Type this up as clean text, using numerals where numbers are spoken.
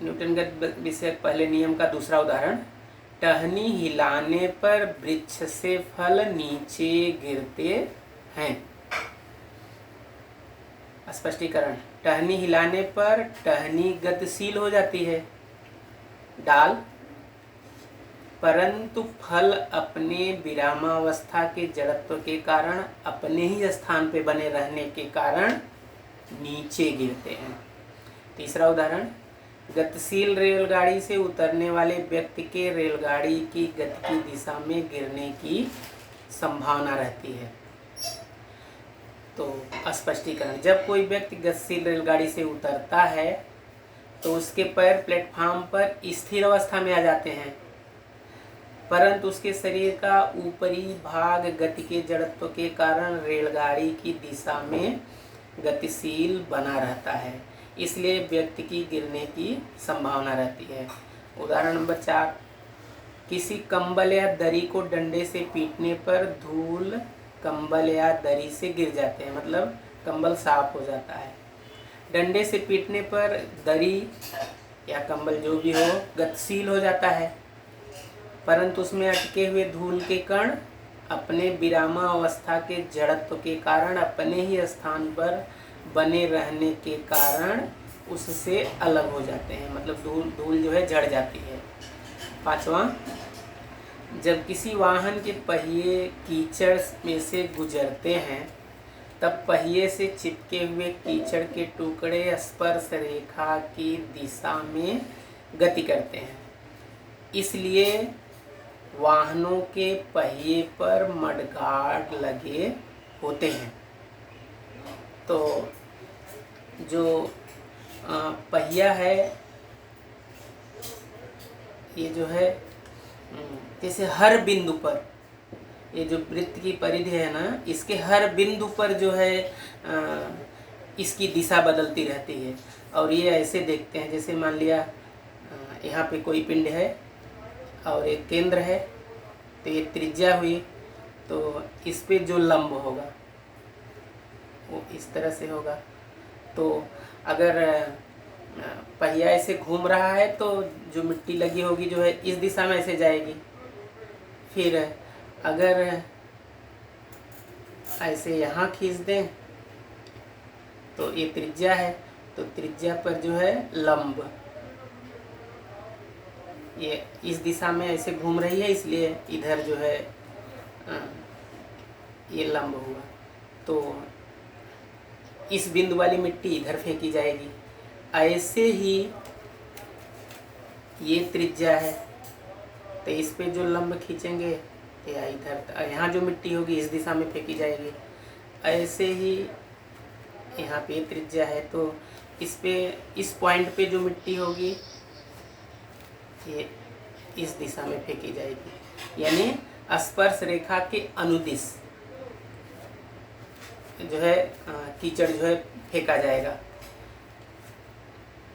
न्यूटनगत विषयक पहले नियम का दूसरा उदाहरण, टहनी हिलाने पर वृक्ष से फल नीचे गिरते हैं। स्पष्टीकरण, टहनी हिलाने पर टहनी गतिशील हो जाती है, डाल, परंतु फल अपने विरामावस्था के जड़त्व के कारण अपने ही स्थान पर बने रहने के कारण नीचे गिरते हैं। तीसरा उदाहरण, गतिशील रेलगाड़ी से उतरने वाले व्यक्ति के रेलगाड़ी की गति की दिशा में गिरने की संभावना रहती है। तो स्पष्टीकरण, जब कोई व्यक्ति गतिशील रेलगाड़ी से उतरता है तो उसके पैर प्लेटफार्म पर स्थिर अवस्था में आ जाते हैं, परंतु उसके शरीर का ऊपरी भाग गति के जड़त्व के कारण रेलगाड़ी की दिशा में गतिशील बना रहता है, इसलिए व्यक्ति की गिरने की संभावना रहती है। उदाहरण नंबर 4, किसी कंबल या दरी को डंडे से पीटने पर धूल कंबल या दरी से गिर जाते हैं, मतलब कंबल साफ हो जाता है। डंडे से पीटने पर दरी या कंबल जो भी हो गतिशील हो जाता है, परंतु उसमें अटके हुए धूल के कण अपने विरामावस्था के जड़त्व के कारण अपने ही स्थान पर बने रहने के कारण उससे अलग हो जाते हैं, मतलब धूल जो है झड़ जाती है। 5वां, जब किसी वाहन के पहिए कीचड़ में से गुजरते हैं तब पहिए से चिपके हुए कीचड़ के टुकड़े स्पर्श रेखा की दिशा में गति करते हैं, इसलिए वाहनों के पहिए पर मडगार्ड लगे होते हैं। तो जो पहिया है ये जो है जैसे हर बिंदु पर, ये जो वृत्त की परिधि है ना, इसके हर बिंदु पर जो है इसकी दिशा बदलती रहती है। और ये ऐसे देखते हैं, जैसे मान लिया यहाँ पे कोई पिंड है और एक केंद्र है, तो ये त्रिज्या हुई, तो इस पे जो लंब होगा वो इस तरह से होगा। तो अगर पहिया ऐसे घूम रहा है तो जो मिट्टी लगी होगी जो है इस दिशा में ऐसे जाएगी। फिर अगर ऐसे यहाँ खींच दें तो ये त्रिज्या है, तो त्रिज्या पर जो है लंब ये इस दिशा में ऐसे घूम रही है, इसलिए इधर जो है ये लंब हुआ। तो इस बिंदु वाली मिट्टी इधर फेंकी जाएगी। ऐसे ही ये त्रिज्या है, तो इस पे जो लंब खींचेंगे या इधर यहाँ जो मिट्टी होगी इस दिशा में फेंकी जाएगी। ऐसे ही यहाँ पे त्रिज्या है, तो इस पे इस पॉइंट पे जो मिट्टी होगी ये इस दिशा में फेंकी जाएगी, यानी स्पर्श रेखा के अनुदिश जो है कीचड़ जो है फेंका जाएगा।